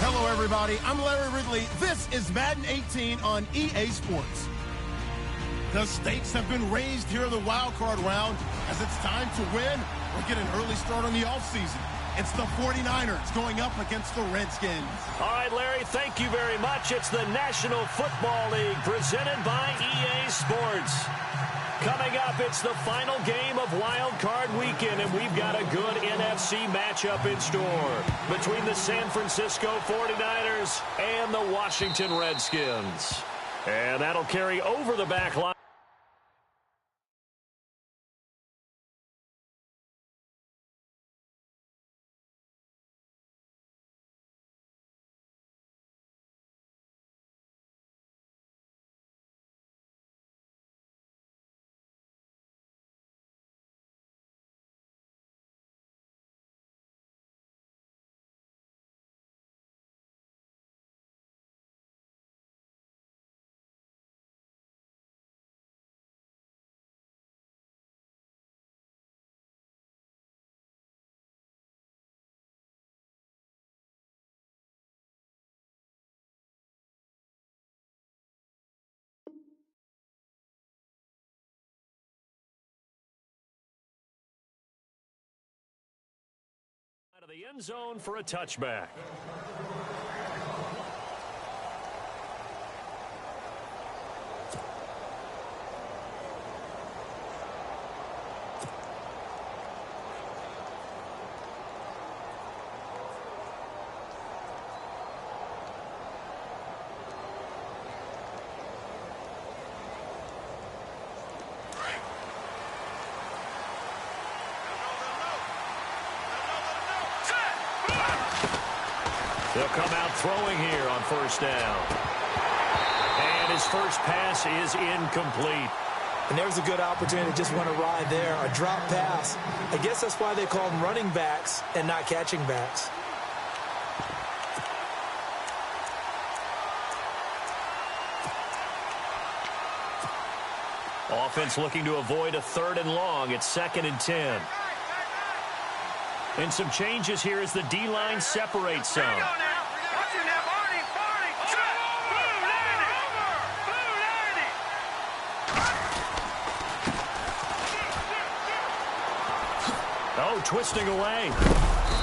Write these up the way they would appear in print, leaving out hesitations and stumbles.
Hello, everybody. I'm Larry Ridley. This is Madden 18 on EA Sports. The stakes have been raised here in the wild card round as it's time to win or get an early start on the offseason. It's the 49ers going up against the Redskins. All right, Larry, thank you very much. It's the National Football League presented by EA Sports. Coming up, it's the final game of Wild Card Weekend, and we've got a good NFC matchup in store between the San Francisco 49ers and the Washington Redskins. And that'll carry over the back line. Out of the end zone for a touchback. They'll come out throwing here on first down. And his first pass is incomplete. And there's a good opportunity to just want to ride there, a drop pass. I guess that's why they call them running backs and not catching backs. Offense looking to avoid a 3rd and long. It's 2nd and 10. And some changes here as the D-line separates some. Oh, twisting away.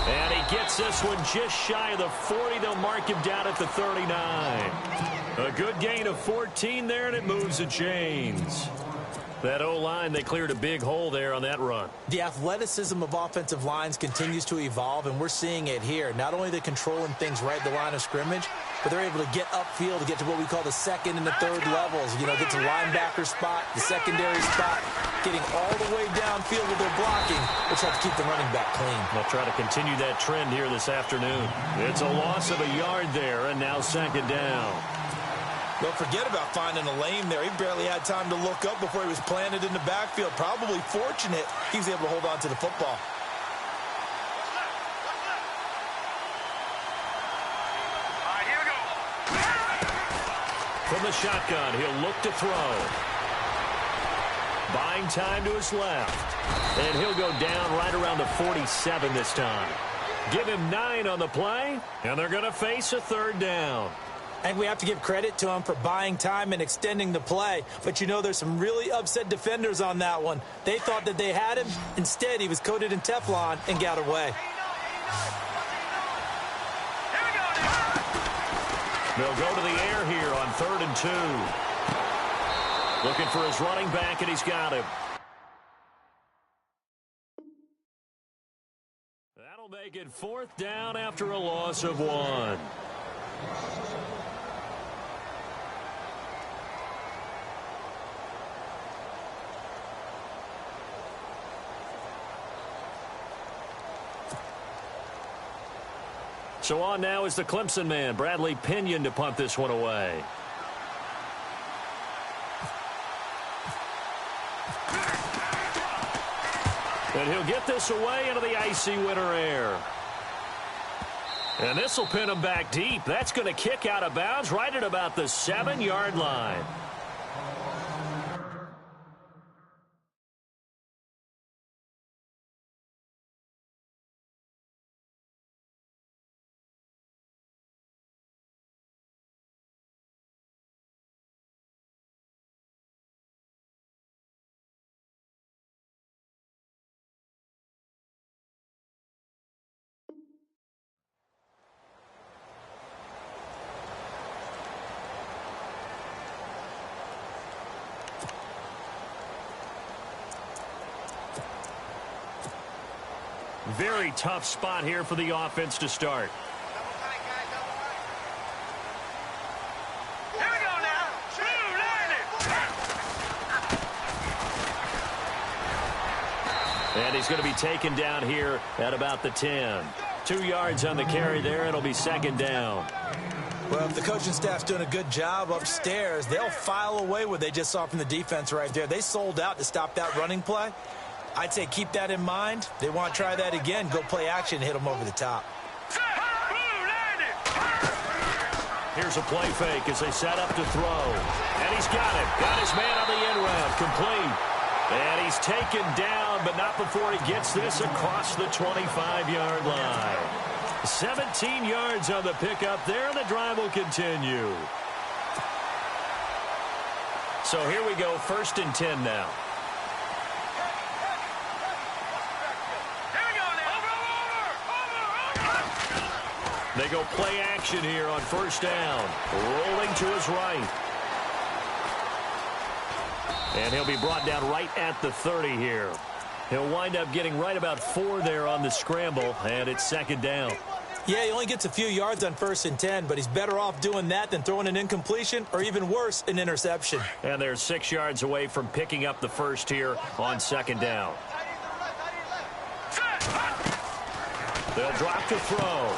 And he gets this one just shy of the 40. They'll mark him down at the 39. A good gain of 14 there, and it moves the chains. That O-line, they cleared a big hole there on that run. The athleticism of offensive lines continues to evolve, and we're seeing it here. Not only are they controlling things right at the line of scrimmage, but they're able to get upfield to get to what we call the 2nd and the 3rd levels. You know, get to linebacker spot, the secondary spot, getting all the way downfield with their blocking, which helps keep the running back clean. They'll try to continue that trend here this afternoon. It's a loss of a yard there, and now 2nd down. Don't forget about finding a lane there. He barely had time to look up before he was planted in the backfield. Probably fortunate he was able to hold on to the football. Here we go. From the shotgun, he'll look to throw. Buying time to his left. And he'll go down right around the 47 this time. Give him 9 on the play, and they're going to face a 3rd down. And we have to give credit to him for buying time and extending the play. But, you know, there's some really upset defenders on that one. They thought that they had him. Instead, he was coated in Teflon and got away. They'll go to the air here on 3rd and 2. Looking for his running back, and he's got him. That'll make it 4th down after a loss of 1. So on now is the Clemson man, Bradley Pinion, to punt this one away. And he'll get this away into the icy winter air. And this will pin him back deep. That's going to kick out of bounds right at about the 7-yard line. very tough spot here for the offense to start. Here we go now. And he's going to be taken down here at about the 10. 2 yards on the carry there. It'll be second down. Well, if the coaching staff's doing a good job upstairs, they'll file away what they just saw from the defense right there. They sold out to stop that running play. I'd say keep that in mind. They want to try that again. Go play action and hit them over the top. Here's a play fake as they set up to throw. And he's got it. Got his man on the end route. Complete. And he's taken down, but not before he gets this across the 25-yard line. 17 yards on the pickup there, and the drive will continue. So here we go, 1st and 10 now. They go play action here on 1st down. Rolling to his right. And he'll be brought down right at the 30 here. He'll wind up getting right about 4 there on the scramble, and it's 2nd down. Yeah, he only gets a few yards on 1st and 10, but he's better off doing that than throwing an incompletion or even worse, an interception. And they're 6 yards away from picking up the first here on 2nd down. They'll drop to throw.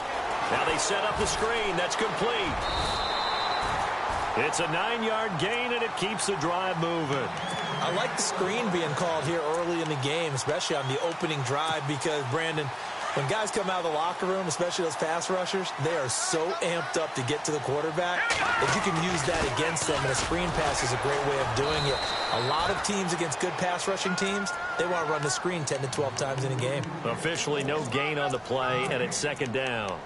Now they set up the screen. That's complete. It's a 9-yard gain, and it keeps the drive moving. I like the screen being called here early in the game, especially on the opening drive, because, Brandon, when guys come out of the locker room, especially those pass rushers, they are so amped up to get to the quarterback that you can use that against them, and a screen pass is a great way of doing it. A lot of teams against good pass rushing teams, they want to run the screen 10 to 12 times in a game. Officially no gain on the play, and it's 2nd down.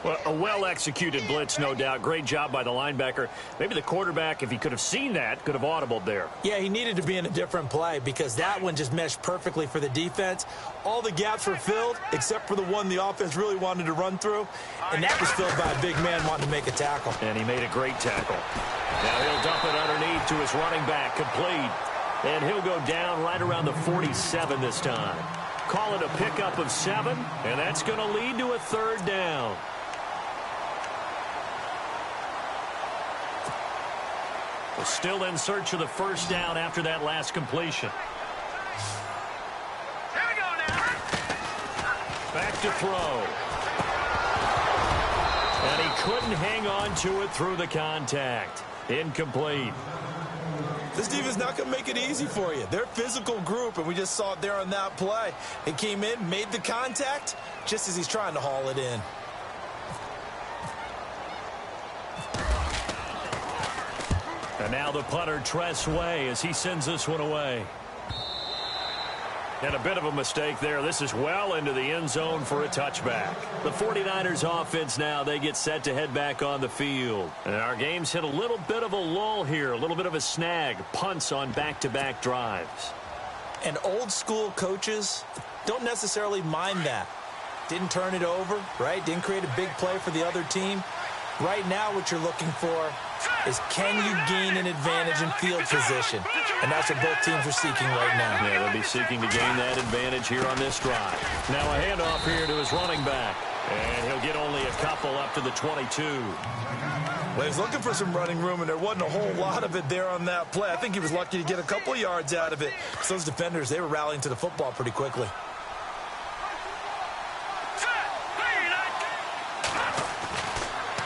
Well, a well-executed blitz, no doubt. Great job by the linebacker. Maybe the quarterback, if he could have seen that, could have audibled there. Yeah, he needed to be in a different play because that one just meshed perfectly for the defense. All the gaps were filled except for the one the offense really wanted to run through, and that was filled by a big man wanting to make a tackle. And he made a great tackle. Now he'll dump it underneath to his running back, complete. And he'll go down right around the 47 this time. Call it a pickup of 7, and that's going to lead to a 3rd down. Still in search of the 1st down after that last completion. Here we go now. Back to throw. And he couldn't hang on to it through the contact. Incomplete. This defense is not going to make it easy for you. They're a physical group, and we just saw it there on that play. He came in, made the contact, just as he's trying to haul it in. And now the punter, Tress Way, as he sends this one away. And a bit of a mistake there. This is well into the end zone for a touchback. The 49ers offense now, they get set to head back on the field. And our game's hit a little bit of a lull here, a little bit of a snag. Punts on back-to-back drives. And old school coaches don't necessarily mind that. Didn't turn it over, right? Didn't create a big play for the other team. Right now what you're looking for is can you gain an advantage in field position? And that's what both teams are seeking right now. Yeah, they'll be seeking to gain that advantage here on this drive. Now a handoff here to his running back. And he'll get only a couple up to the 22. Well, he's looking for some running room, and there wasn't a whole lot of it there on that play. I think he was lucky to get a couple of yards out of it. So those defenders, they were rallying to the football pretty quickly.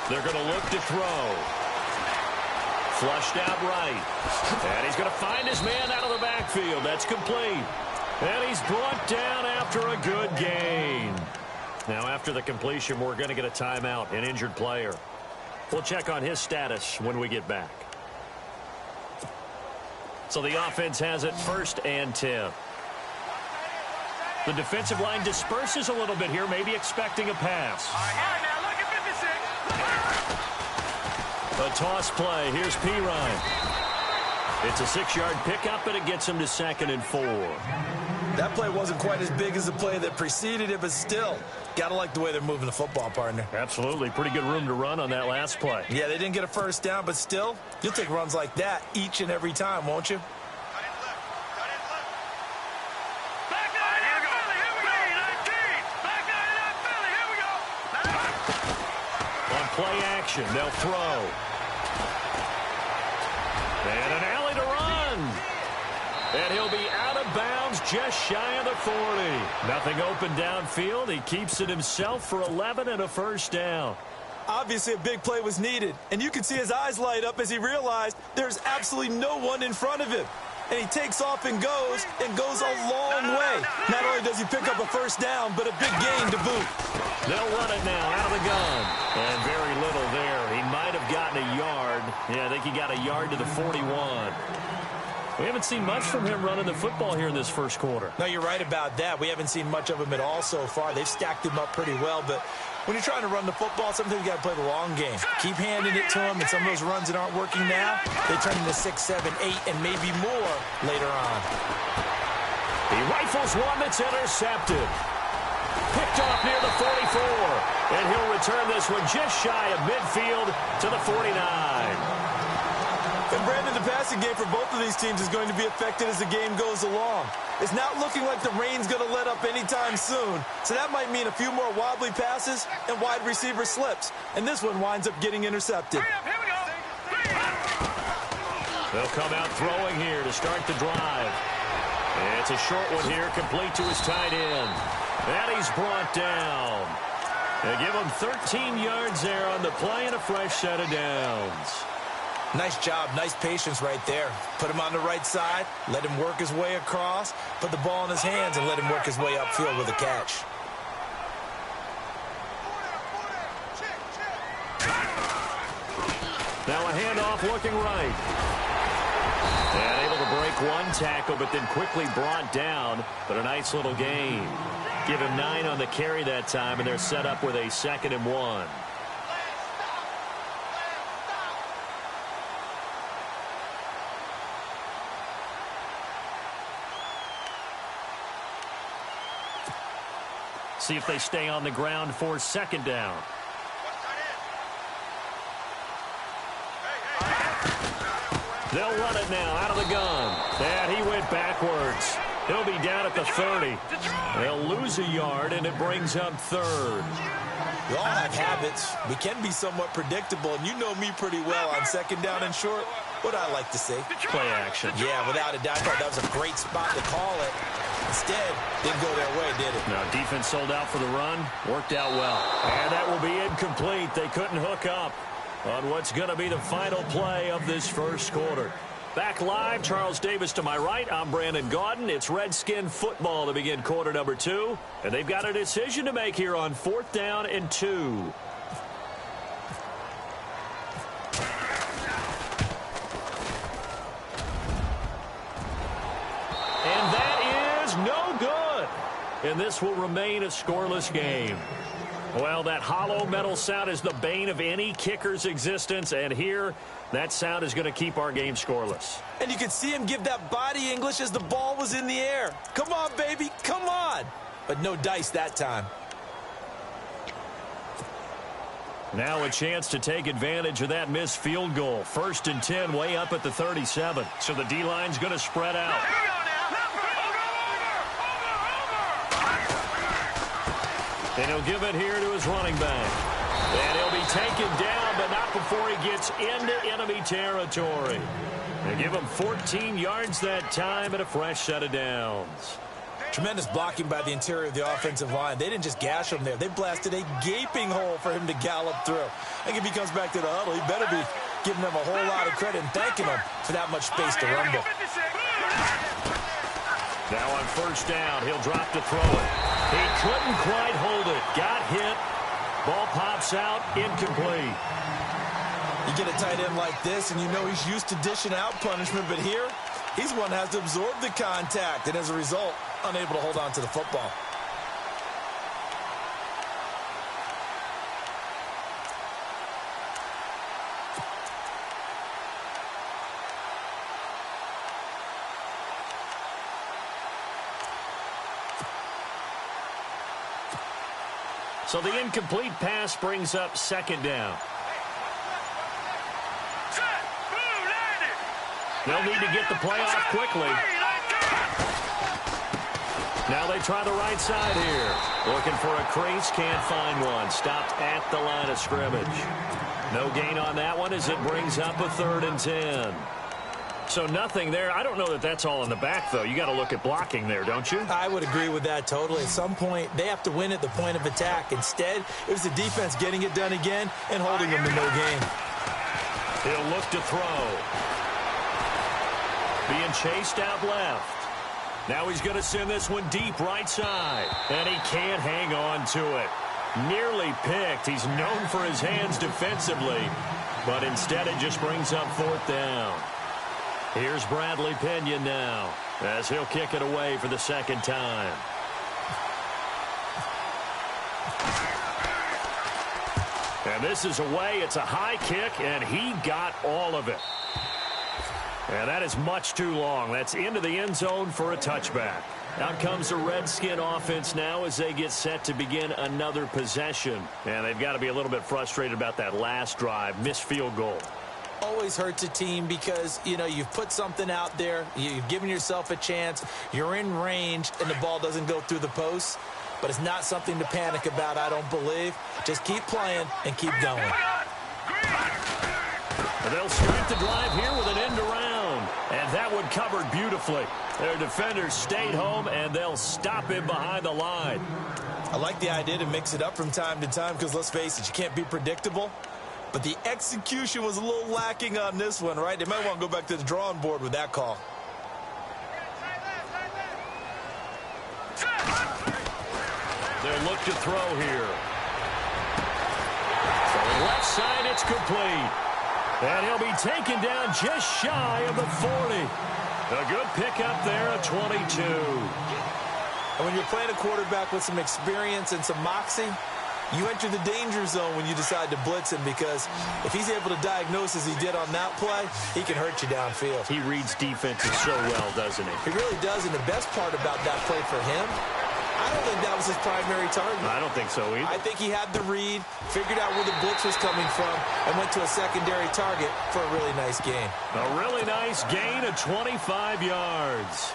They're going to look to throw. Flushed out right. And he's going to find his man out of the backfield. That's complete. And he's brought down after a good gain. Now, after the completion, we're going to get a timeout, an injured player. We'll check on his status when we get back. So the offense has it 1st and 10. The defensive line disperses a little bit here, maybe expecting a pass. A toss play. Here's Pirine. It's a 6-yard pickup, and it gets him to 2nd and 4. That play wasn't quite as big as the play that preceded it, but still, got to like the way they're moving the football, partner. Absolutely. Pretty good room to run on that last play. Yeah, they didn't get a 1st down, but still, you'll take runs like that each and every time, won't you? On play action, they'll throw. And an alley to run. And he'll be out of bounds just shy of the 40. Nothing open downfield. He keeps it himself for 11 and a first down. Obviously, a big play was needed, and you can see his eyes light up as he realized there's absolutely no one in front of him. And he takes off and goes a long way. Not only does he pick up a first down, but a big gain to boot. They'll run it now out of the gun. And very little there. He might have gotten a yard. Yeah, I think he got a yard to the 41. We haven't seen much from him running the football here in this first quarter. No, you're right about that. We haven't seen much of him at all so far. They've stacked him up pretty well, but when you're trying to run the football, sometimes you got to play the long game. Keep handing it to him, and some of those runs that aren't working now, they turn into 6, 7, 8, and maybe more later on. He rifles one that's intercepted. Picked off near the 44, and he'll return this one just shy of midfield to the 49. And Brandon, the passing game for both of these teams is going to be affected as the game goes along. It's not looking like the rain's going to let up anytime soon, so that might mean a few more wobbly passes and wide receiver slips. And this one winds up getting intercepted. They'll come out throwing here to start the drive. And it's a short one here, complete to his tight end. And he's brought down. They give him 13 yards there on the play and a fresh set of downs. Nice job, nice patience right there. Put him on the right side, let him work his way across, put the ball in his hands, and let him work his way upfield with a catch. Now a handoff looking right. And able to break one tackle, but then quickly brought down. But a nice little gain. Give him 9 on the carry that time, and they're set up with a 2nd and 1. See if they stay on the ground for 2nd down. They'll run it now out of the gun. And he went backwards. He'll be down at the 30. They'll lose a yard, and it brings up 3rd. We all have habits. We can be somewhat predictable, and you know me pretty well on 2nd down and short. What I like to say? Play action. Yeah, without a doubt. I thought that was a great spot to call it. Instead, didn't go their way, did it? Now, defense sold out for the run. Worked out well. And that will be incomplete. They couldn't hook up on what's going to be the final play of this first quarter. Back live, Charles Davis to my right. I'm Brandon Gaudin. It's Redskin football to begin quarter number 2. And they've got a decision to make here on 4th down and 2. And that is no good. And this will remain a scoreless game. Well, that hollow metal sound is the bane of any kicker's existence, and here, that sound is going to keep our game scoreless. And you could see him give that body English as the ball was in the air. Come on, baby, come on. But no dice that time. Now a chance to take advantage of that missed field goal. 1st and 10 way up at the 37. So the D-line's going to spread out. And he'll give it here to his running back. And he'll be taken down, but not before he gets into enemy territory. They give him 14 yards that time and a fresh set of downs. Tremendous blocking by the interior of the offensive line. They didn't just gash him there. They blasted a gaping hole for him to gallop through. I think if he comes back to the huddle, he better be giving them a whole lot of credit and thanking them for that much space to rumble. Now on 1st down, he'll drop to throw it. He couldn't quite hold it. Got hit. Ball pops out. Incomplete. You get a tight end like this, and you know he's used to dishing out punishment, but here, he's one that has to absorb the contact, and as a result, unable to hold on to the football. So the incomplete pass brings up 2nd down. They'll need to get the play off quickly. Now they try the right side here. Looking for a crease, can't find one. Stopped at the line of scrimmage. No gain on that one as it brings up a 3rd and 10. So nothing there. I don't know that that's all in the back, though. You got to look at blocking there, don't you? I would agree with that totally. At some point, they have to win at the point of attack. Instead, it was the defense getting it done again and holding them to no gain. He'll look to throw. Being chased out left. Now he's going to send this one deep right side. And he can't hang on to it. Nearly picked. He's known for his hands defensively. But instead it just brings up 4th down. Here's Bradley Pena now as he'll kick it away for the 2nd time. And this is away. It's a high kick, and he got all of it. And that is much too long. That's into the end zone for a touchback. Out comes the Redskin offense now as they get set to begin another possession. And they've got to be a little bit frustrated about that last drive, missed field goal. Always hurts a team because, you know, you've put something out there, you've given yourself a chance, you're in range, and the ball doesn't go through the posts. But it's not something to panic about, I don't believe. Just keep playing and keep going. And they'll start the drive here with an end around. And that one covered beautifully. Their defenders stayed home, and they'll stop him behind the line. I like the idea to mix it up from time to time because, let's face it, you can't be predictable. But the execution was a little lacking on this one, right? They might want to go back to the drawing board with that call. They'll look to throw here. From the left side, it's complete. And he'll be taken down just shy of the 40. A good pickup there at 22. And when you're playing a quarterback with some experience and some moxie, you enter the danger zone when you decide to blitz him because if he's able to diagnose as he did on that play, he can hurt you downfield. He reads defenses so well, doesn't he? He really does, and the best part about that play for him, I don't think that was his primary target. I don't think so either. I think he had the read, figured out where the blitz was coming from, and went to a secondary target for a really nice gain. A really nice gain of 25 yards.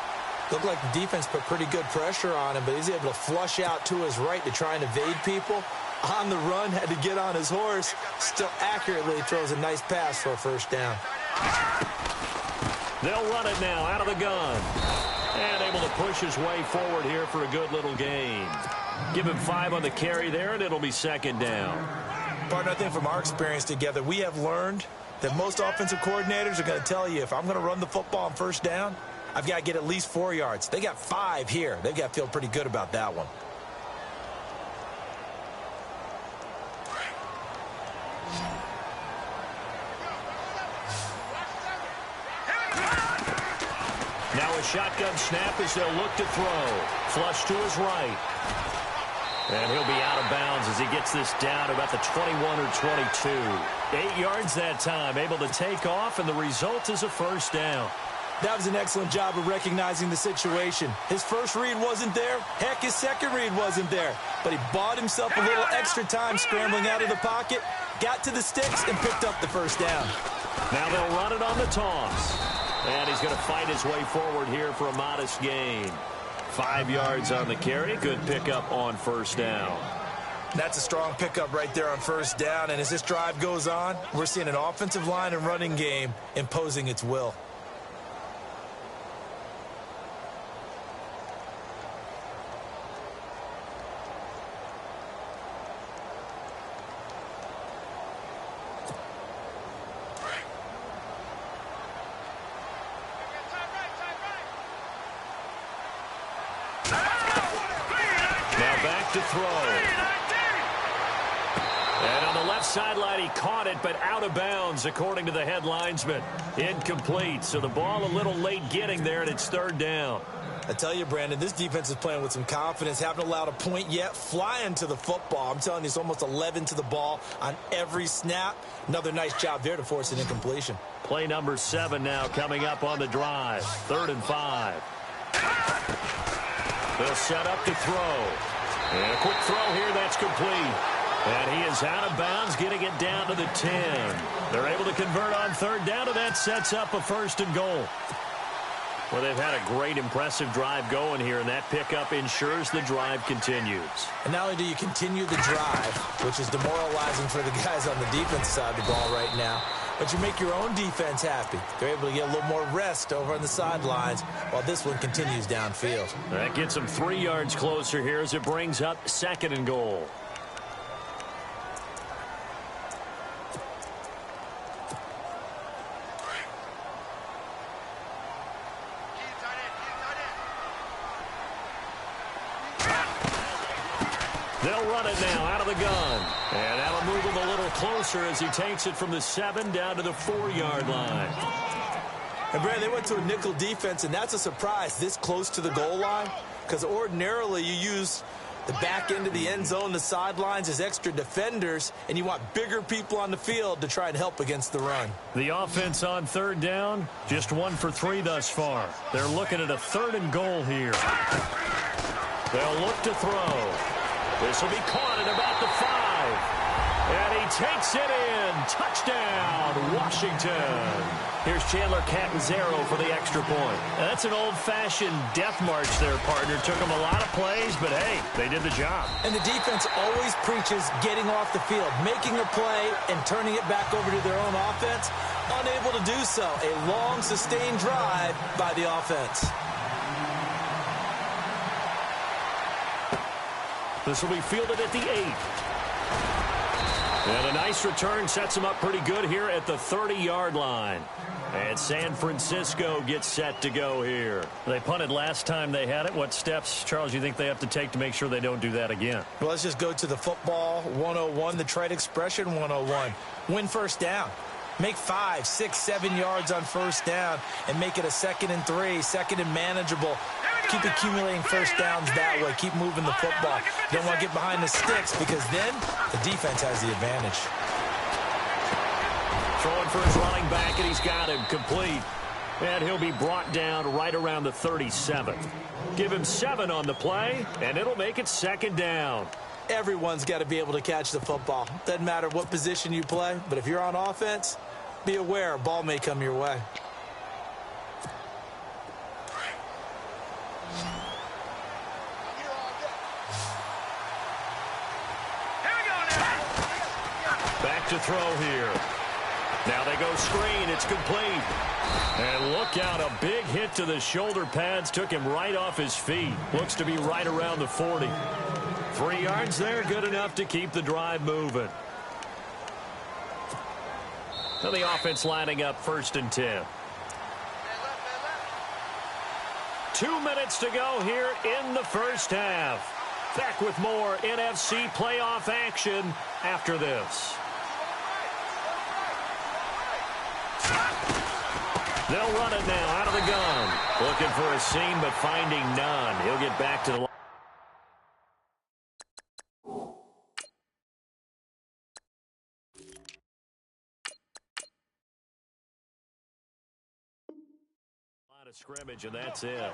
Looked like the defense put pretty good pressure on him, but he's able to flush out to his right to try and evade people. On the run, had to get on his horse. Still accurately throws a nice pass for a 1st down. They'll run it now out of the gun. And able to push his way forward here for a good little gain. Give him 5 on the carry there, and it'll be 2nd down. Partner, I think from our experience together, we have learned that most offensive coordinators are going to tell you, if I'm going to run the football on 1st down, I've got to get at least 4 yards. They got 5 here. They've got to feel pretty good about that one. Now a shotgun snap as they'll look to throw. Flush to his right. And he'll be out of bounds as he gets this down about the 21 or 22. 8 yards that time, able to take off, and the result is a 1st down. That was an excellent job of recognizing the situation. His first read wasn't there. Heck, his second read wasn't there. But he bought himself a little extra time scrambling out of the pocket, got to the sticks, and picked up the 1st down. Now they'll run it on the toss. And he's going to fight his way forward here for a modest gain. 5 yards on the carry. Good pickup on 1st down. That's a strong pickup right there on 1st down. And as this drive goes on, we're seeing an offensive line and running game imposing its will. To throw. And on the left sideline, he caught it, but out of bounds, according to the head linesman. Incomplete, so the ball a little late getting there, and it's 3rd down. I tell you, Brandon, this defense is playing with some confidence. Haven't allowed a point yet. Flying to the football. I'm telling you, it's almost 11 to the ball on every snap. Another nice job there to force an incompletion. Play number 7 now coming up on the drive. 3rd and 5. They'll set up to throw. And a quick throw here, that's complete. And he is out of bounds, getting it down to the 10. They're able to convert on 3rd down, and that sets up a 1st and goal. Well, they've had a great, impressive drive going here, and that pickup ensures the drive continues. And not only do you continue the drive, which is demoralizing for the guys on the defense side of the ball right now, but you make your own defense happy. They're able to get a little more rest over on the sidelines while this one continues downfield. That gets them 3 yards closer here as it brings up 2nd and goal. They'll run it now out of the gun. And that'll move him a little closer as he takes it from the 7 down to the 4-yard line. And, Brad, they went to a nickel defense, and that's a surprise this close to the goal line, because ordinarily you use the back end of the end zone, the sidelines as extra defenders, and you want bigger people on the field to try and help against the run. The offense on 3rd down, just 1 for 3 thus far. They're looking at a 3rd and goal here. They'll look to throw. This will be caught at about the 5. And he takes it in. Touchdown, Washington. Here's Chandler Catanzaro for the extra point. That's an old-fashioned death march there, partner. Took them a lot of plays, but, hey, they did the job. And the defense always preaches getting off the field, making a play and turning it back over to their own offense. Unable to do so. A long, sustained drive by the offense. This will be fielded at the 8. And a nice return sets him up pretty good here at the 30-yard line. And San Francisco gets set to go here. They punted last time they had it. What steps, Charles, you think they have to take to make sure they don't do that again? Well, let's just go to the football 101, the trade expression 101. Win first down. Make 5, 6, 7 yards on first down and make it a 2nd and 3, 2nd and manageable. Keep accumulating first downs that way. Keep moving the football. You don't want to get behind the sticks because then the defense has the advantage. Throwing for his running back, and he's got him complete. And he'll be brought down right around the 37. Give him 7 on the play, and it'll make it 2nd down. Everyone's got to be able to catch the football. Doesn't matter what position you play, but if you're on offense, be aware a ball may come your way. Back to throw here. Now they go screen. It's complete. And look out, a big hit to the shoulder pads. Took him right off his feet. Looks to be right around the 40. 3 yards there, good enough to keep the drive moving. So the offense lining up 1st and 10. 2 minutes to go here in the first half. Back with more NFC playoff action after this. They'll run it now out of the gun. Looking for a seam, but finding none. He'll get back to the line. Line of scrimmage, and that's it.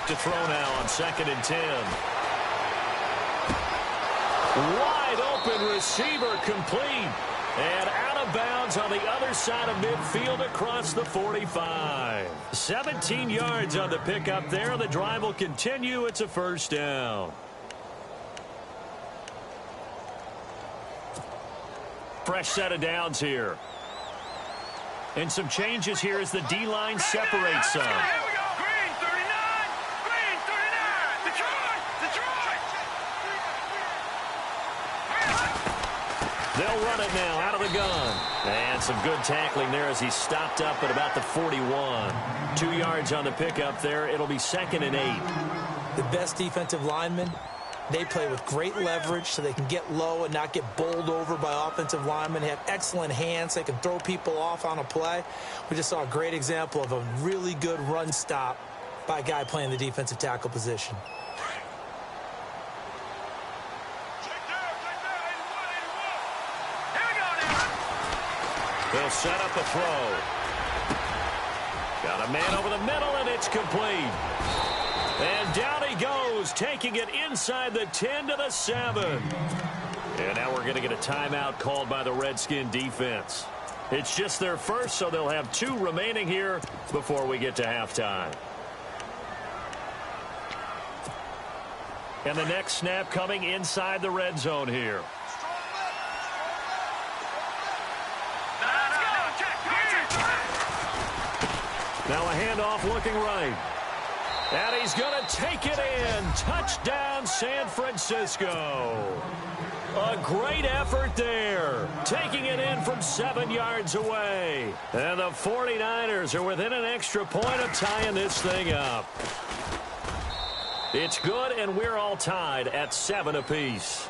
To throw now on 2nd and 10. Wide open receiver complete. And out of bounds on the other side of midfield across the 45. 17 yards on the pickup there. The drive will continue. It's a 1st down. Fresh set of downs here. And some changes here as the D-line separates some. They'll run it now out of the gun. And some good tackling there as he stopped up at about the 41. 2 yards on the pickup there. It'll be 2nd and 8. The best defensive linemen, they play with great leverage so they can get low and not get bowled over by offensive linemen. They have excellent hands. They can throw people off on a play. We just saw a great example of a really good run stop by a guy playing the defensive tackle position. They'll set up a throw. Got a man over the middle, and it's complete. And down he goes, taking it inside the 10 to the 7. And now we're going to get a timeout called by the Redskin defense. It's just their first, so they'll have 2 remaining here before we get to halftime. And the next snap coming inside the red zone here. Now a handoff looking right. And he's going to take it in. Touchdown, San Francisco. A great effort there. Taking it in from 7 yards away. And the 49ers are within an extra point of tying this thing up. It's good, and we're all tied at 7 apiece.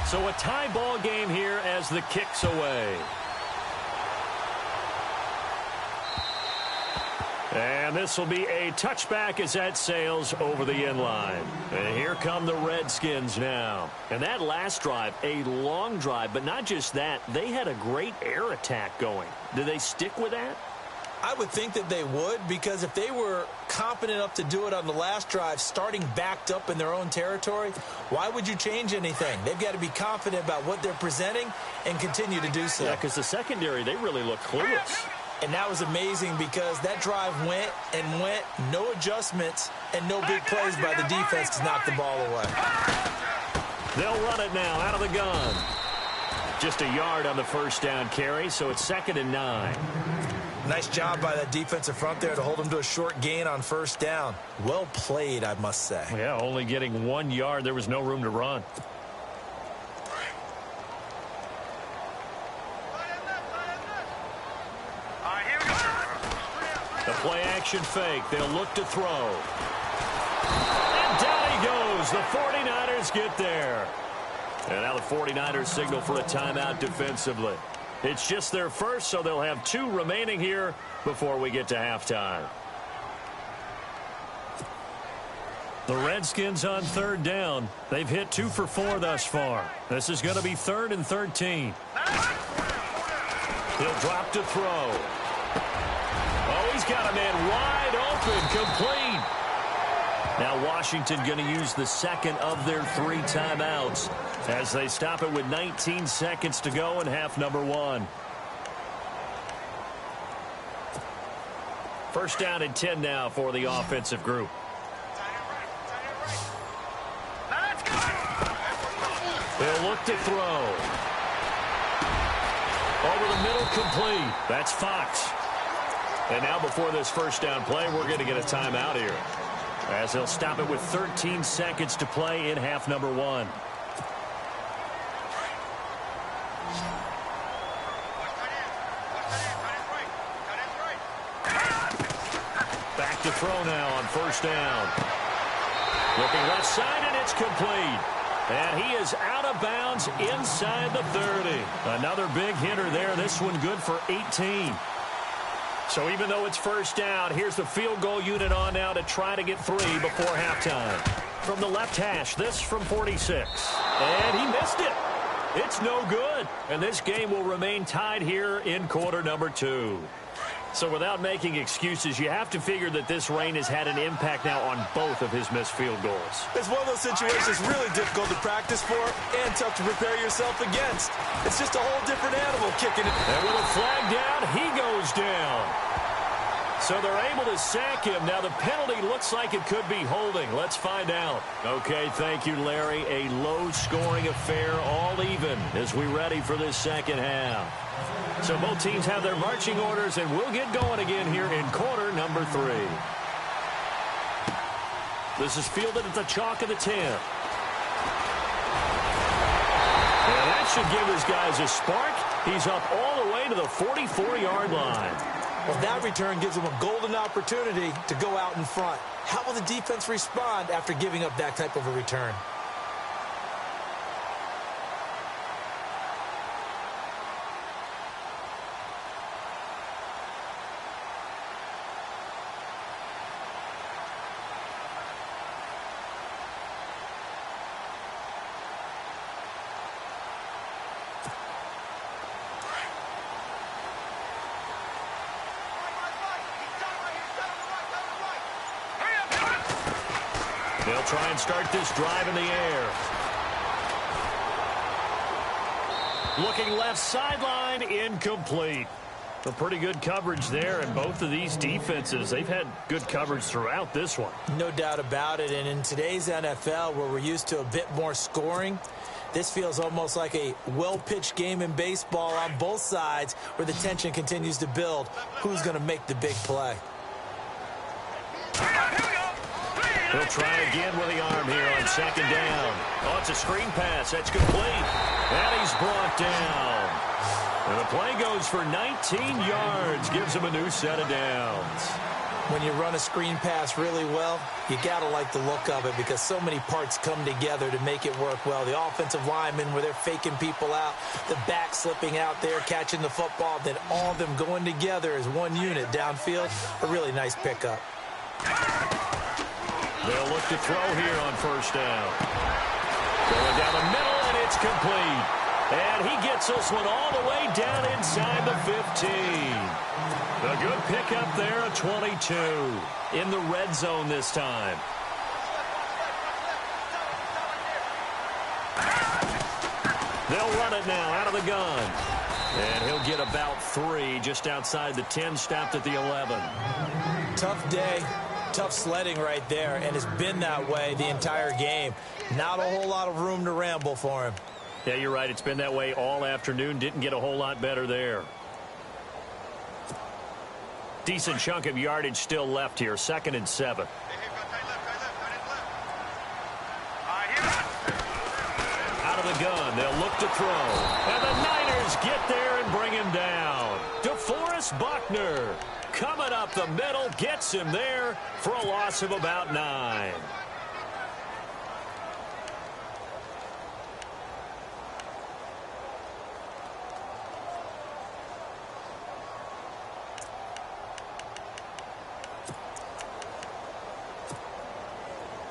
So a tie ball game here as the kick's away. And this will be a touchback as that sails over the end line. And here come the Redskins now. And that last drive, a long drive, but not just that, they had a great air attack going. Do they stick with that? I would think that they would, because if they were confident enough to do it on the last drive, starting backed up in their own territory, why would you change anything? They've got to be confident about what they're presenting and continue to do so. Yeah, because the secondary, they really look clueless. And that was amazing because that drive went and went, no adjustments, and no big plays by the defense to knock the ball away. They'll run it now out of the gun. Just a yard on the first down carry, so it's 2nd and 9. Nice job by that defensive front there to hold them to a short gain on first down. Well played, I must say. Yeah, only getting 1 yard. There was no room to run. The play-action fake. They'll look to throw. And down he goes. The 49ers get there. And now the 49ers signal for a timeout defensively. It's just their first, so they'll have 2 remaining here before we get to halftime. The Redskins on 3rd down. They've hit 2 for 4 thus far. This is going to be 3rd and 13. He'll drop to throw. Oh, he's got a man wide open, complete. Now Washington going to use the second of their 3 timeouts as they stop it with 19 seconds to go in half number 1. First down and 10 now for the offensive group. They'll look to throw. Over the middle, complete. That's Fox. And now before this first down play, we're going to get a timeout here, as they'll stop it with 13 seconds to play in half number 1. Back to throw now on first down. Looking left side, and it's complete. And he is out of bounds inside the 30. Another big hitter there. This one good for 18. So even though it's first down, here's the field goal unit on now to try to get 3 before halftime. From the left hash, this from 46. And he missed it. It's no good. And this game will remain tied here in quarter number 2. So without making excuses, you have to figure that this rain has had an impact now on both of his missed field goals. It's one of those situations really difficult to practice for and tough to prepare yourself against. It's just a whole different animal kicking it. And with a flag down, he goes down. So they're able to sack him. Now the penalty looks like it could be holding. Let's find out. Okay, thank you, Larry. A low-scoring affair, all even, as we ready for this second half. So both teams have their marching orders, and we'll get going again here in quarter number 3. This is fielded at the chalk of the 10. And that should give his guys a spark. He's up all the way to the 44-yard line. Well, that return gives them a golden opportunity to go out in front. How will the defense respond after giving up that type of a return? They'll try and start this drive in the air. Looking left sideline, incomplete. A pretty good coverage there, and both of these defenses, they've had good coverage throughout this one. No doubt about it, and in today's NFL, where we're used to a bit more scoring, this feels almost like a well-pitched game in baseball on both sides where the tension continues to build. Who's going to make the big play? He'll try again with the arm here on second down. Oh, it's a screen pass. That's complete. And he's brought down. And the play goes for 19 yards. Gives him a new set of downs. When you run a screen pass really well, you got to like the look of it because so many parts come together to make it work well. The offensive linemen, where they're faking people out, the back slipping out there, catching the football, then all of them going together as one unit downfield. A really nice pickup. They'll look to throw here on first down. Going down the middle, and it's complete. And he gets this one all the way down inside the 15. A good pickup there, a 22. In the red zone this time. They'll run it now out of the gun. And he'll get about 3 just outside the 10, stopped at the 11. Tough day. Tough sledding right there, and it's been that way the entire game. Not a whole lot of room to ramble for him. Yeah, you're right. It's been that way all afternoon. Didn't get a whole lot better there. Decent chunk of yardage still left here. 2nd and 7. Out of the gun. They'll look to throw. And the Niners get there and bring him down. DeForest Buckner coming up the middle. Gets him there for a loss of about 9.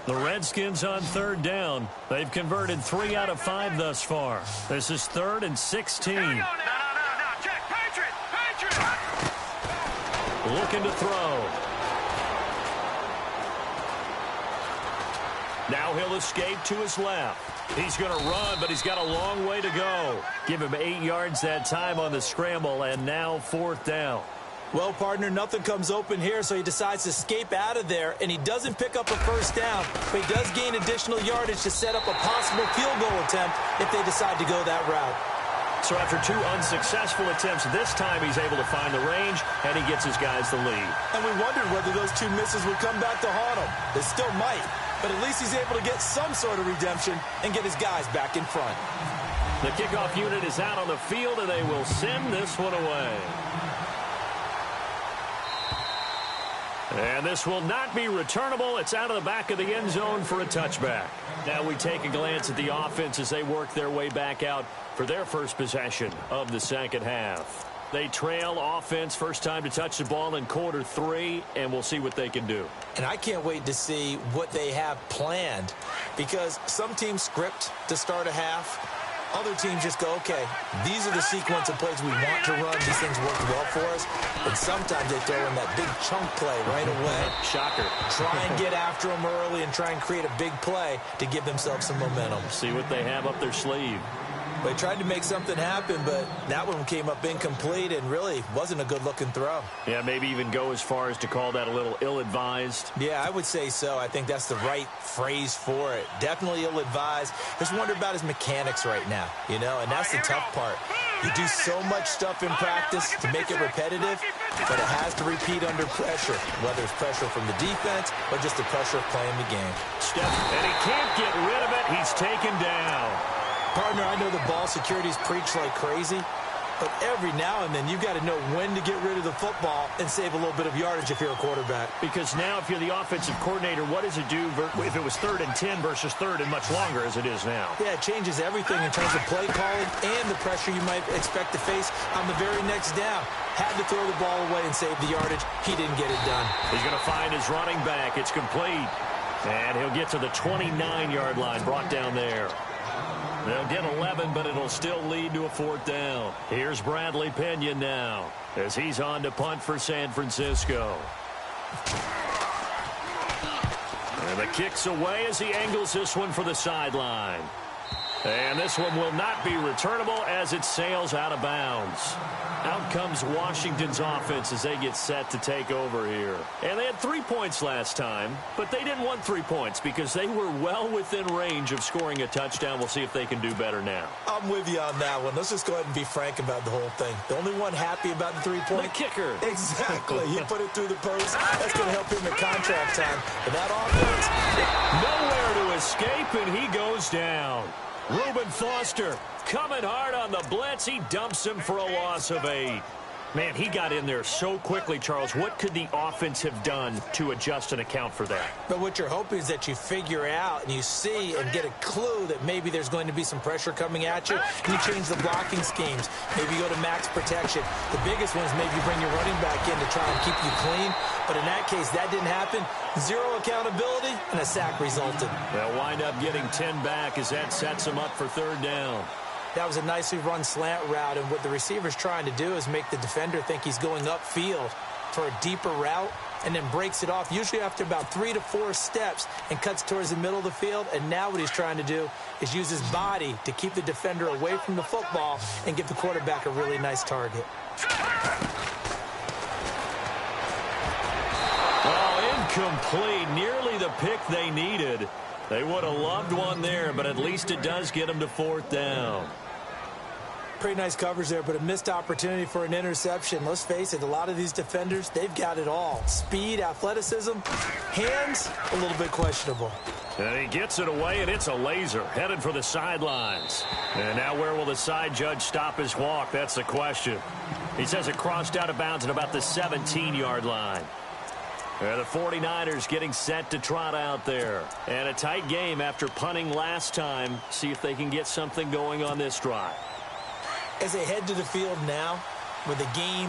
The Redskins on 3rd down. They've converted 3 out of 5 thus far. This is 3rd and 16. No, check. Patriot. Looking to throw. Now he'll escape to his left. He's going to run, but he's got a long way to go. Give him 8 yards that time on the scramble, and now 4th down. Well, partner, nothing comes open here, so he decides to escape out of there, and he doesn't pick up a first down, but he does gain additional yardage to set up a possible field goal attempt if they decide to go that route. So after 2 unsuccessful attempts, this time he's able to find the range, and he gets his guys the lead. And we wondered whether those 2 misses would come back to haunt him. They still might, but at least he's able to get some sort of redemption and get his guys back in front. The kickoff unit is out on the field, and they will send this one away. And this will not be returnable. It's out of the back of the end zone for a touchback. Now we take a glance at the offense as they work their way back out for their first possession of the second half. They trail offense, first time to touch the ball in quarter 3, and we'll see what they can do. And I can't wait to see what they have planned, because some teams script to start a half. Other teams just go, okay, these are the sequence of plays we want to run. These things work well for us. And sometimes they throw in that big chunk play right away. Shocker. Try and get after them early and try and create a big play to give themselves some momentum. See what they have up their sleeve. They tried to make something happen, but that one came up incomplete and really wasn't a good-looking throw. Yeah, maybe even go as far as to call that a little ill-advised. Yeah, I would say so. I think that's the right phrase for it. Definitely ill-advised. Just wonder about his mechanics right now, you know, and that's the tough part. You do so much stuff in practice to make it repetitive, but it has to repeat under pressure, whether it's pressure from the defense or just the pressure of playing the game. And he can't get rid of it. He's taken down. Partner, I know the ball security's preached like crazy, but every now and then you've got to know when to get rid of the football and save a little bit of yardage if you're a quarterback. Because now if you're the offensive coordinator, what does it do if it was 3rd and 10 versus 3rd and much longer as it is now? Yeah, it changes everything in terms of play calling and the pressure you might expect to face on the very next down. Had to throw the ball away and save the yardage. He didn't get it done. He's going to find his running back. It's complete. And he'll get to the 29-yard line, brought down there. They'll get 11, but it'll still lead to a 4th down. Here's Bradley Pinion now as he's on to punt for San Francisco. And the kick's away as he angles this one for the sideline. And this one will not be returnable as it sails out of bounds. Out comes Washington's offense as they get set to take over here. And they had 3 points last time, but they didn't want 3 points because they were well within range of scoring a touchdown. We'll see if they can do better now. I'm with you on that one. Let's just go ahead and be frank about the whole thing. The only one happy about the 3-point? The kicker. Exactly. He put it through the post. That's going to help him at contract time. But that offense, nowhere to escape, and he goes down. Reuben Foster coming hard on the blitz. He dumps him for a loss of 8. Man, he got in there so quickly, Charles. What could the offense have done to adjust and account for that? But what you're hoping is that you figure out and you see and get a clue that maybe there's going to be some pressure coming at you. You change the blocking schemes. Maybe you go to max protection. The biggest one is maybe you bring your running back in to try and keep you clean. But in that case, that didn't happen. 0 accountability, and a sack resulted. They'll wind up getting 10 back as that sets them up for 3rd down. That was a nicely run slant route, and what the receiver's trying to do is make the defender think he's going upfield for a deeper route and then breaks it off, usually after about 3 to 4 steps, and cuts towards the middle of the field. And now what he's trying to do is use his body to keep the defender away from the football and give the quarterback a really nice target. Incomplete, nearly the pick they needed. They would have loved one there, but at least it does get them to 4th down. Pretty nice coverage there, but a missed opportunity for an interception. Let's face it, a lot of these defenders, they've got it all. Speed, athleticism, hands, a little bit questionable. And he gets it away, and it's a laser, headed for the sidelines. And now where will the side judge stop his walk? That's the question. He says it crossed out of bounds at about the 17-yard line. The 49ers getting set to trot out there. And a tight game after punting last time. See if they can get something going on this drive. As they head to the field now, with the game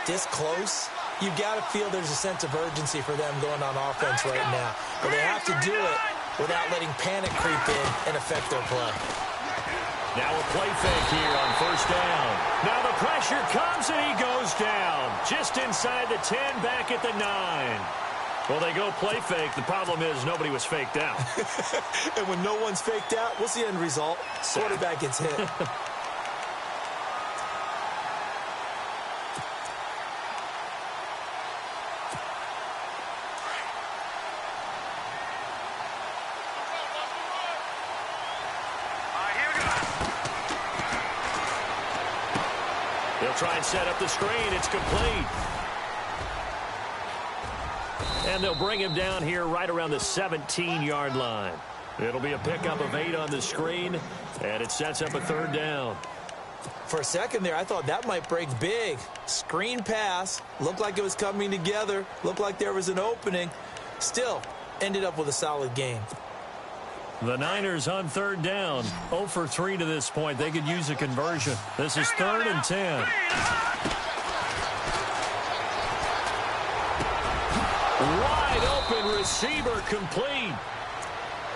this close, you've got to feel there's a sense of urgency for them going on offense right now. But they have to do it without letting panic creep in and affect their play. Now a play fake here on 1st down. Now the pressure comes and he goes down. Just inside the 10, back at the 9. Well, they go play fake. The problem is nobody was faked out. And when no one's faked out, what's the end result? Quarterback gets hit. Try and set up the screen. It's complete. And they'll bring him down here right around the 17-yard line. It'll be a pickup of 8 on the screen, and it sets up a 3rd down. For a second there, I thought that might break big. Screen pass. Looked like it was coming together. Looked like there was an opening. Still, ended up with a solid game. The Niners on 3rd down. 0 for 3 to this point. They could use a conversion. This is 3rd and 10. Wide open receiver complete.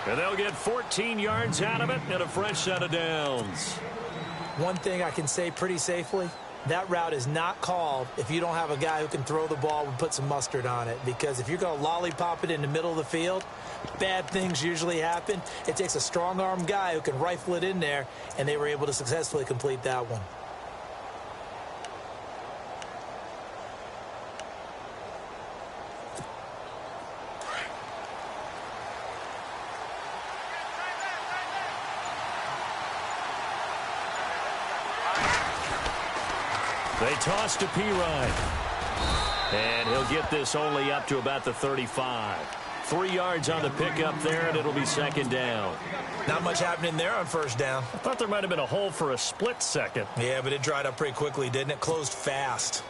And they'll get 14 yards out of it and a fresh set of downs. One thing I can say pretty safely, that route is not called if you don't have a guy who can throw the ball and put some mustard on it. Because if you're going to lollipop it in the middle of the field, bad things usually happen. It takes a strong-arm guy who can rifle it in there, and they were able to successfully complete that one. They toss to Pirine. And he'll get this only up to about the 35. 3 yards on the pickup there, and it'll be 2nd down. Not much happening there on 1st down. I thought there might have been a hole for a split second. Yeah, but it dried up pretty quickly, didn't it? Closed fast.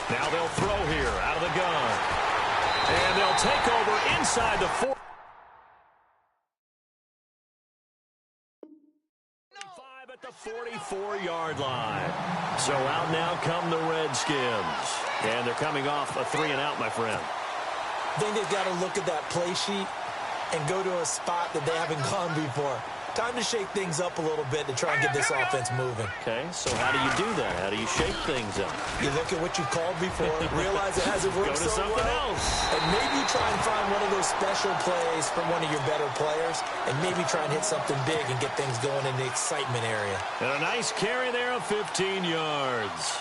Now they'll throw here out of the gun. And they'll take over inside the 4. 5 at the 44-yard line. So out now come the Redskins. And they're coming off a 3-and-out, my friend. I think they've got to look at that play sheet and go to a spot that they haven't gone before. Time to shake things up a little bit to try and get this offense moving. Okay, so how do you do that? How do you shake things up? You look at what you've called before, realize it hasn't worked Go to so something well, else. and maybe try and find one of those special plays from one of your better players, and maybe try and hit something big and get things going in the excitement area. And a nice carry there of 15 yards.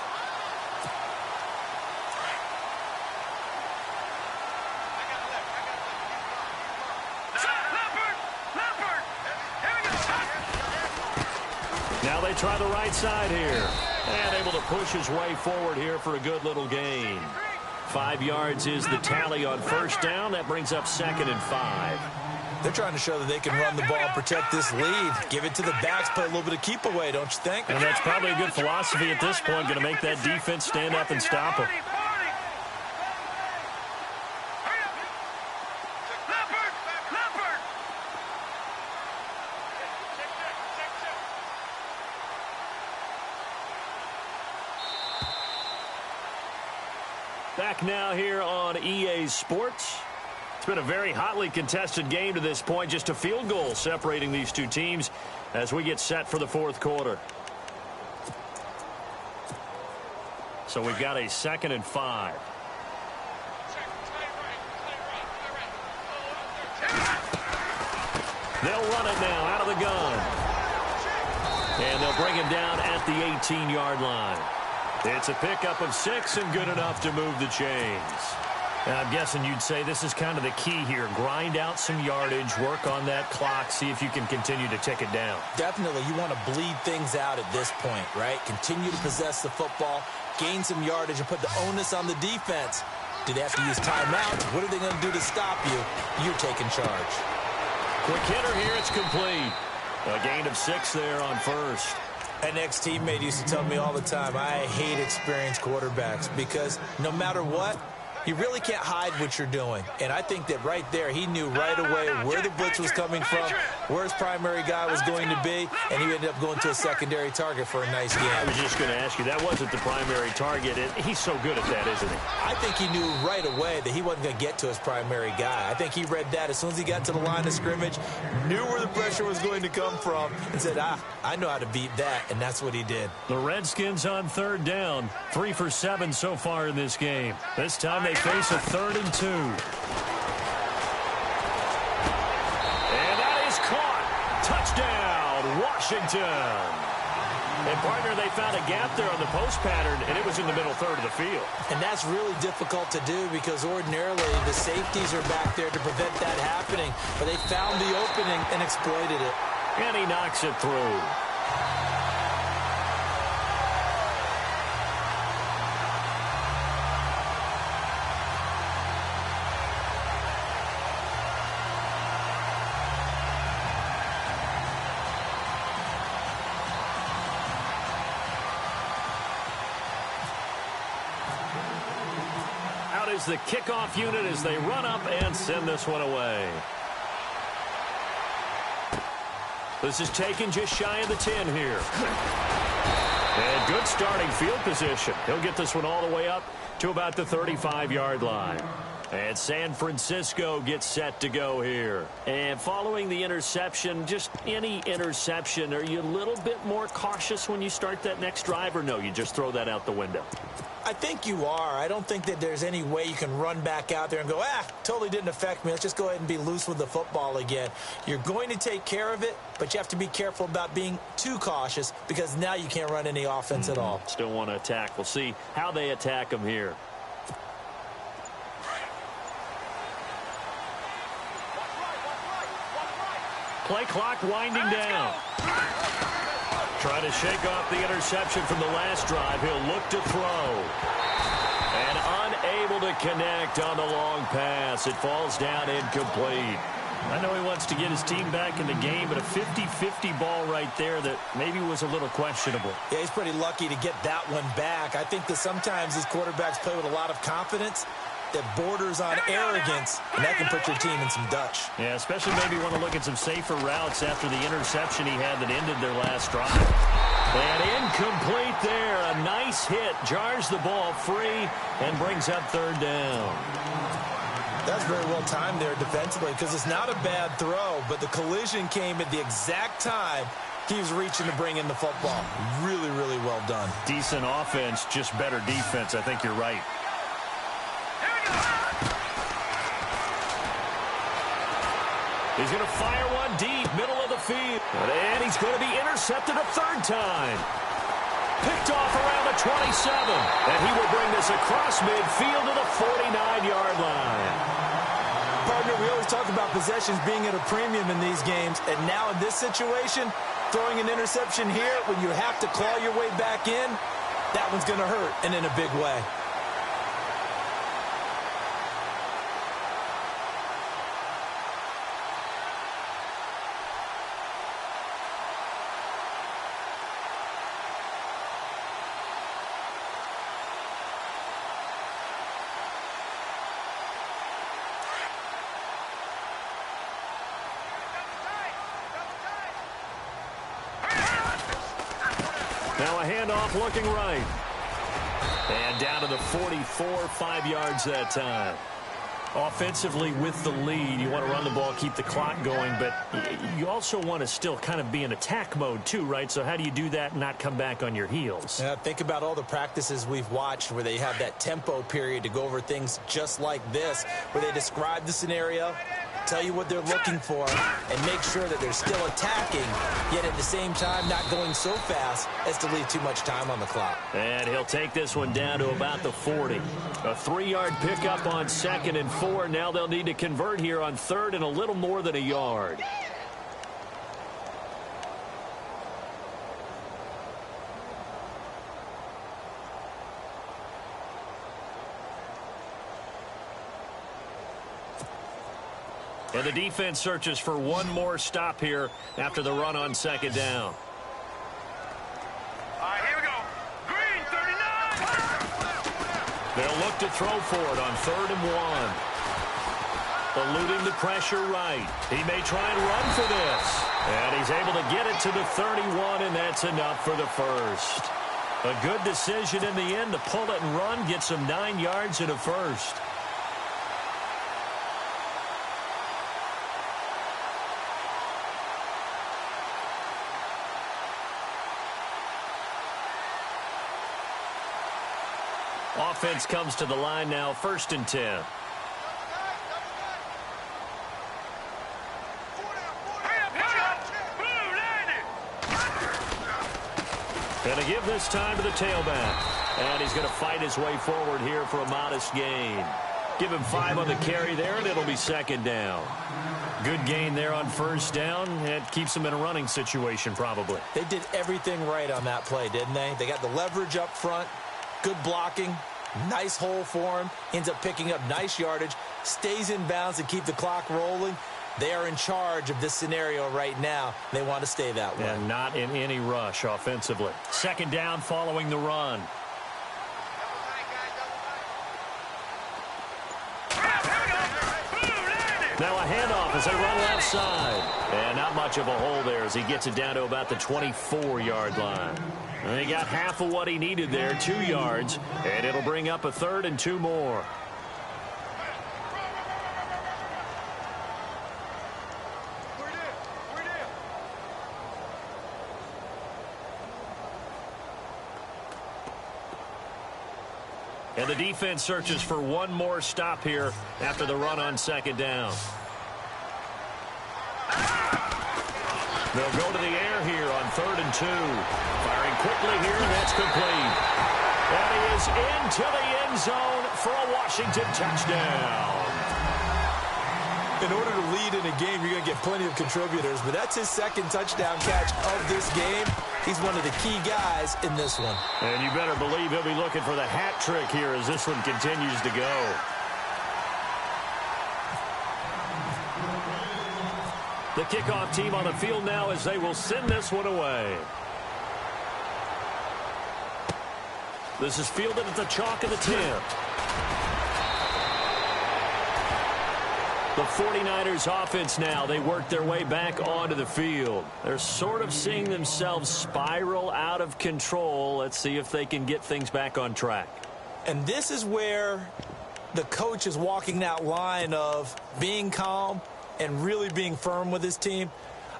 Now they try the right side here. And able to push his way forward here for a good little gain. 5 yards is the tally on first down. That brings up 2nd and 5. They're trying to show that they can run the ball and protect this lead. Give it to the backs, play a little bit of keep away, don't you think? And that's probably a good philosophy at this point. Going to make that defense stand up and stop him. Back now here on EA Sports. It's been a very hotly contested game to this point. Just a field goal separating these two teams as we get set for the fourth quarter. So we've got a 2nd and 5. They'll run it now out of the gun. And they'll bring him down at the 18-yard line. It's a pickup of 6 and good enough to move the chains. Now, I'm guessing you'd say this is kind of the key here. Grind out some yardage, work on that clock, see if you can continue to tick it down. Definitely, you want to bleed things out at this point, right? Continue to possess the football, gain some yardage, and put the onus on the defense. Do they have to use timeouts? What are they going to do to stop you? You're taking charge. Quick hitter here, it's complete. A gain of 6 there on first. An ex-teammate used to tell me all the time, I hate experienced quarterbacks because no matter what, you really can't hide what you're doing. And I think that right there, he knew right away where the blitz was coming from, where his primary guy was going to be, and he ended up going to a secondary target for a nice game. I was just going to ask you, that wasn't the primary target. He's so good at that, isn't he? I think he knew right away that he wasn't going to get to his primary guy. I think he read that as soon as he got to the line of scrimmage, knew where the pressure was going to come from, and said, I know how to beat that, and that's what he did. The Redskins on 3rd down, 3 for 7 so far in this game. This time they face a 3rd and 2. And that is caught. Touchdown, Washington. And, partner, they found a gap there on the post pattern, and it was in the middle third of the field. And that's really difficult to do because ordinarily the safeties are back there to prevent that happening. But they found the opening and exploited it. And he knocks it through. Out is the kickoff unit as they run up and send this one away. This is taken just shy of the 10 here. And good starting field position. He'll get this one all the way up to about the 35-yard line. And San Francisco gets set to go here. And following the interception, just any interception, are you a little bit more cautious when you start that next drive, or no, you just throw that out the window? I think you are. I don't think that there's any way you can run back out there and go, totally didn't affect me. Let's just go ahead and be loose with the football again. You're going to take care of it, but you have to be careful about being too cautious because now you can't run any offense at all. Still want to attack. We'll see how they attack them here. Play clock winding down. Try to shake off the interception from the last drive. He'll look to throw. And unable to connect on the long pass. It falls down incomplete. I know he wants to get his team back in the game, but a 50-50 ball right there that maybe was a little questionable. Yeah, he's pretty lucky to get that one back. I think that sometimes these quarterbacks play with a lot of confidence that borders on arrogance, and that can put your team in some Dutch. Yeah, especially maybe want to look at some safer routes after the interception he had that ended their last drive. And incomplete there. A nice hit. Jars the ball free and brings up 3rd down. That's very well timed there defensively because it's not a bad throw, but the collision came at the exact time he was reaching to bring in the football. Really, really well done. Decent offense, just better defense. I think you're right. He's going to fire one deep, middle of the field. And he's going to be intercepted a third time. Picked off around the 27. And he will bring this across midfield to the 49-yard line. Partner, we always talk about possessions being at a premium in these games. And now in this situation, throwing an interception here when you have to claw your way back in, that one's going to hurt, and in a big way. Now a handoff looking right. And down to the 44, 5 yards that time. Offensively with the lead, you want to run the ball, keep the clock going, but you also want to still kind of be in attack mode too, right? So how do you do that and not come back on your heels? Yeah, think about all the practices we've watched where they have that tempo period to go over things just like this, where they describe the scenario, tell you what they're looking for, and make sure that they're still attacking, yet at the same time not going so fast as to leave too much time on the clock. And he'll take this one down to about the 40. A 3-yard pickup on 2nd and 4. Now they'll need to convert here on 3rd and a little more than a yard. And the defense searches for one more stop here after the run on 2nd down. All right, here we go. Green, 39. They'll look to throw for it on 3rd and 1. Eluding the pressure right. He may try and run for this. And he's able to get it to the 31, and that's enough for the first. A good decision in the end to pull it and run, get some 9 yards and a first. Offense comes to the line now, 1st and 10. And a give this time to the tailback. And he's going to fight his way forward here for a modest gain. Give him 5 on the carry there, and it'll be 2nd down. Good gain there on 1st down. It keeps them in a running situation probably. They did everything right on that play, didn't they? They got the leverage up front, good blocking, nice hole for him, ends up picking up nice yardage, stays in bounds to keep the clock rolling. They are in charge of this scenario right now. They want to stay that way. And not in any rush offensively. 2nd down following the run. Now a handoff as they run left side. And not much of a hole there as he gets it down to about the 24-yard line. And he got half of what he needed there, 2 yards. And it'll bring up a 3rd and 2 more. And the defense searches for one more stop here after the run on 2nd down. They'll go to the air here on 3rd and 2. Firing quickly here, and that's complete. And he is into the end zone for a Washington touchdown. In order to lead in a game, you're going to get plenty of contributors, but that's his 2nd touchdown catch of this game. He's one of the key guys in this one. And you better believe he'll be looking for the hat trick here as this one continues to go. The kickoff team on the field now as they will send this one away. This is fielded at the chalk of the 10. The 49ers offense now, they work their way back onto the field. They're sort of seeing themselves spiral out of control. Let's see if they can get things back on track. And this is where the coach is walking that line of being calm and really being firm with his team.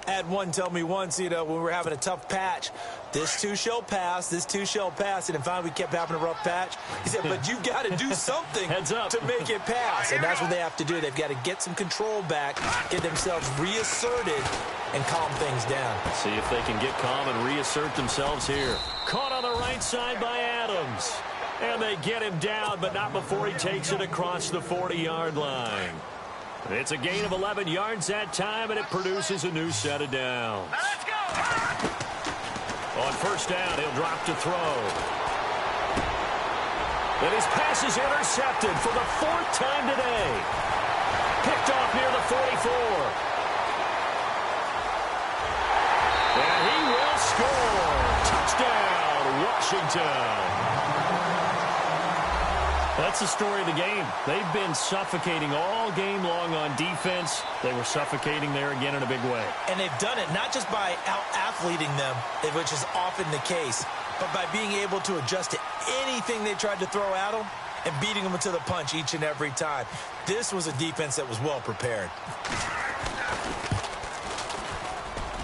I had one tell me once, when we were having a tough patch, this too shall pass, this too shall pass, and then finally we kept having a rough patch. He said, but you've got to do something to make it pass, and that's what they have to do. They've got to get some control back, get themselves reasserted, and calm things down. See if they can get calm and reassert themselves here. Caught on the right side by Adams. And they get him down, but not before he takes it across the 40-yard line. It's a gain of 11 yards that time, and it produces a new set of downs. Let's go! On first down, he'll drop to throw. And his pass is intercepted for the 4th time today. Picked off near the 44. And he will score. Touchdown, Washington. That's the story of the game. They've been suffocating all game long on defense. They were suffocating there again in a big way. And they've done it not just by out-athleting them, which is often the case, but by being able to adjust to anything they tried to throw at them and beating them to the punch each and every time. This was a defense that was well prepared.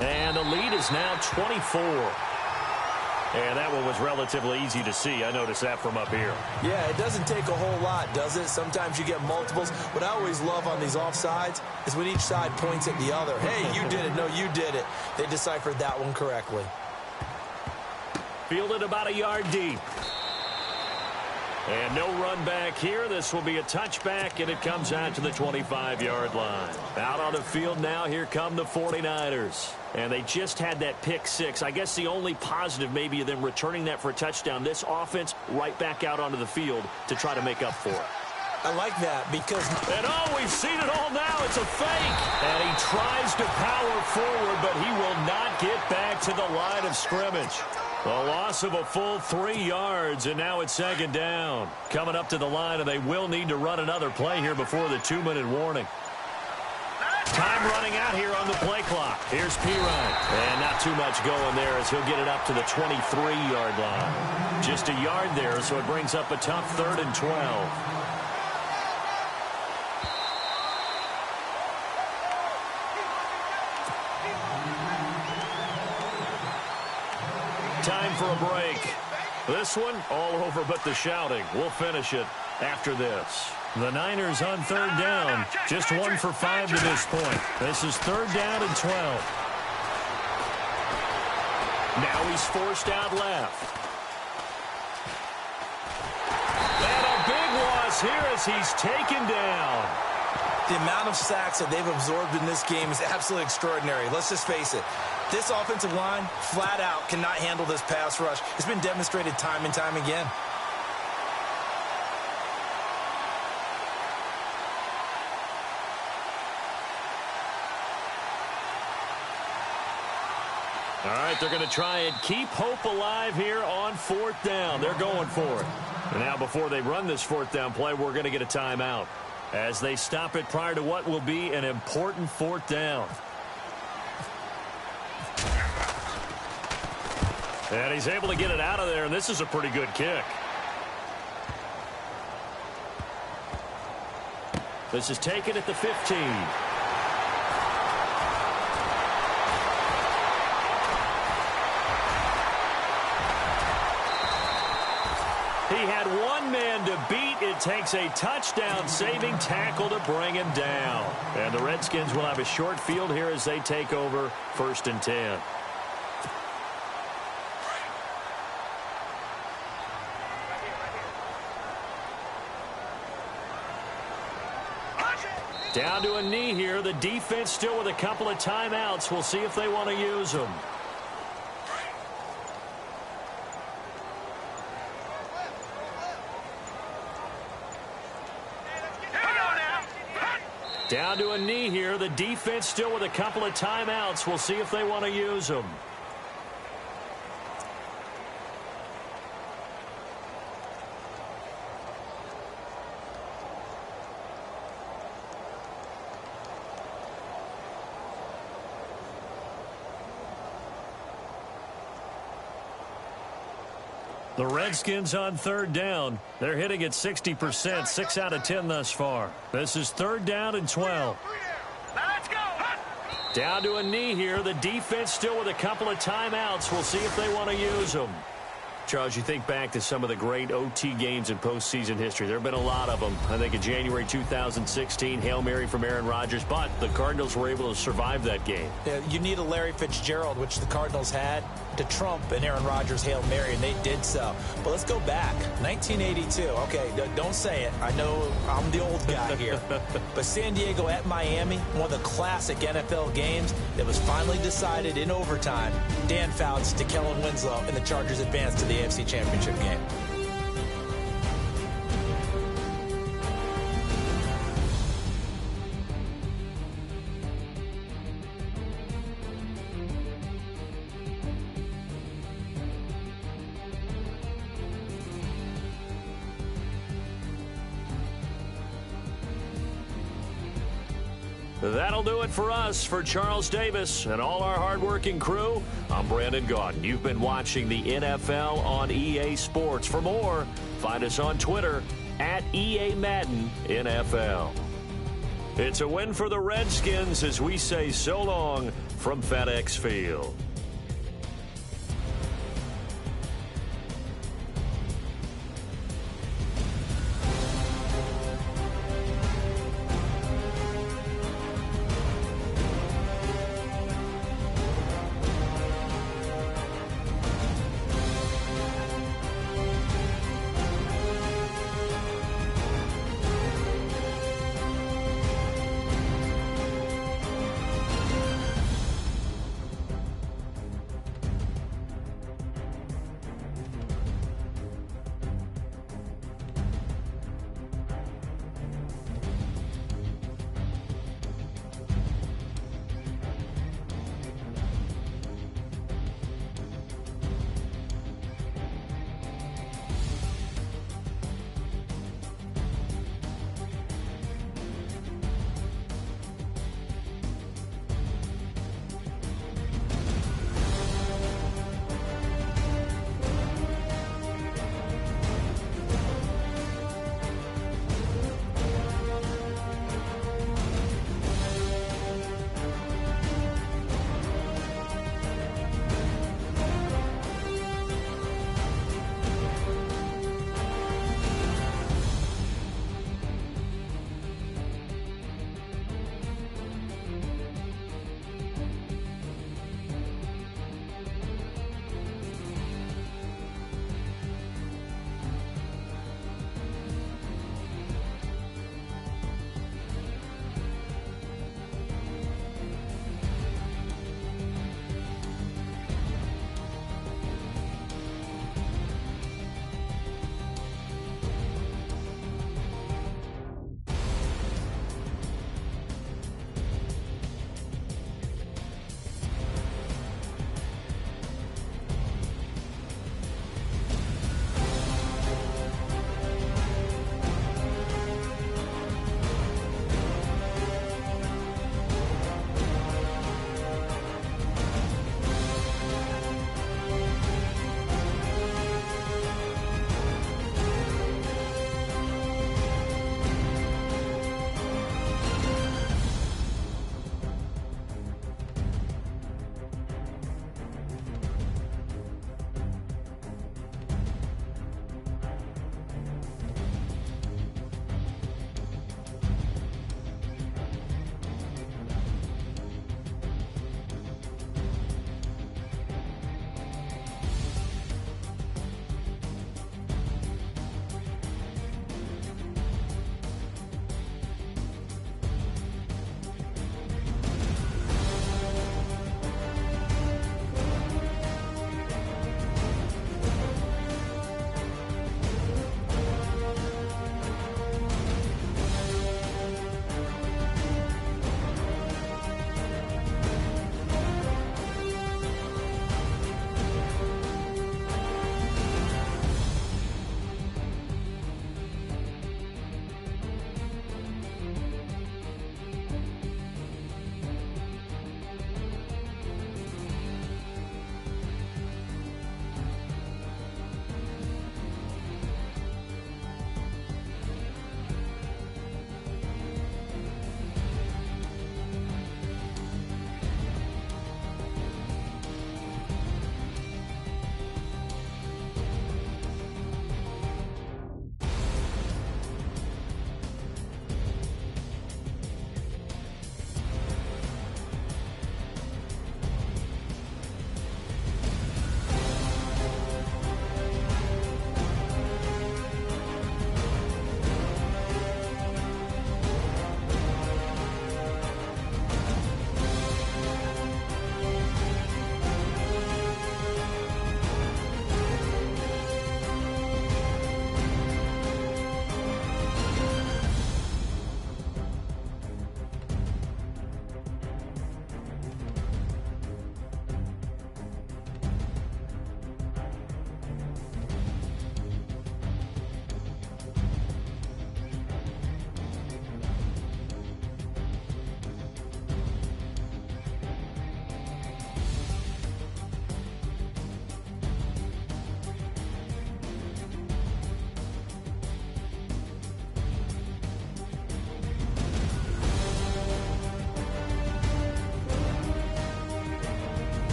And the lead is now 24. And that one was relatively easy to see. I noticed that from up here. Yeah, it doesn't take a whole lot, does it? Sometimes you get multiples. What I always love on these offsides is when each side points at the other. Hey, you did it. No, you did it. They deciphered that one correctly. Fielded about a yard deep. And no run back here. This will be a touchback, and it comes out to the 25-yard line. Out on the field now, here come the 49ers. And they just had that pick six. I guess the only positive maybe of them returning that for a touchdown. This offense right back out onto the field to try to make up for it. I like that because... And we've seen it all now. It's a fake. And he tries to power forward, but he will not get back to the line of scrimmage. A loss of a full 3 yards, and now it's 2nd down. Coming up to the line, and they will need to run another play here before the 2-minute warning. Time running out here on the play clock. Here's Pirine. And not too much going there as he'll get it up to the 23-yard line. Just a yard there, so it brings up a tough 3rd and 12. Time for a break. This one all over but the shouting. We'll finish it after this. The Niners on 3rd down. Just 1 for 5 to this point. This is 3rd down and 12. Now he's forced out left. And a big loss here as he's taken down. The amount of sacks that they've absorbed in this game is absolutely extraordinary. Let's just face it. This offensive line, flat out, cannot handle this pass rush. It's been demonstrated time and time again. All right, they're going to try and keep hope alive here on 4th down. They're going for it. And now before they run this 4th down play, we're going to get a timeout as they stop it prior to what will be an important 4th down. And he's able to get it out of there, and this is a pretty good kick. This is taken at the 15. He had one man to beat. It takes a touchdown-saving tackle to bring him down. And the Redskins will have a short field here as they take over 1st and 10. Down to a knee here. The defense still with a couple of timeouts. We'll see if they want to use them. Down to a knee here. The defense still with a couple of timeouts. We'll see if they want to use them. The Redskins on third down. They're hitting at 60%, 6 out of 10 thus far. This is third down and 12. Now let's go. Down to a knee here. The defense still with a couple of timeouts. We'll see if they want to use them. Charles, you think back to some of the great OT games in postseason history. There have been a lot of them. I think in January 2016, Hail Mary from Aaron Rodgers, but the Cardinals were able to survive that game. Yeah, you need a Larry Fitzgerald, which the Cardinals had, to trump an Aaron Rodgers Hail Mary, and they did so. But let's go back. 1982. Okay, don't say it. I know I'm the old guy here. But San Diego at Miami, one of the classic NFL games that was finally decided in overtime. Dan Fouts to Kellen Winslow, and the Chargers advanced to the AFC Championship game. That'll do it for us. For Charles Davis and all our hardworking crew, I'm Brandon Gaudin. You've been watching the NFL on EA Sports. For more, find us on Twitter at EA Madden NFL. It's a win for the Redskins as we say so long from FedEx Field.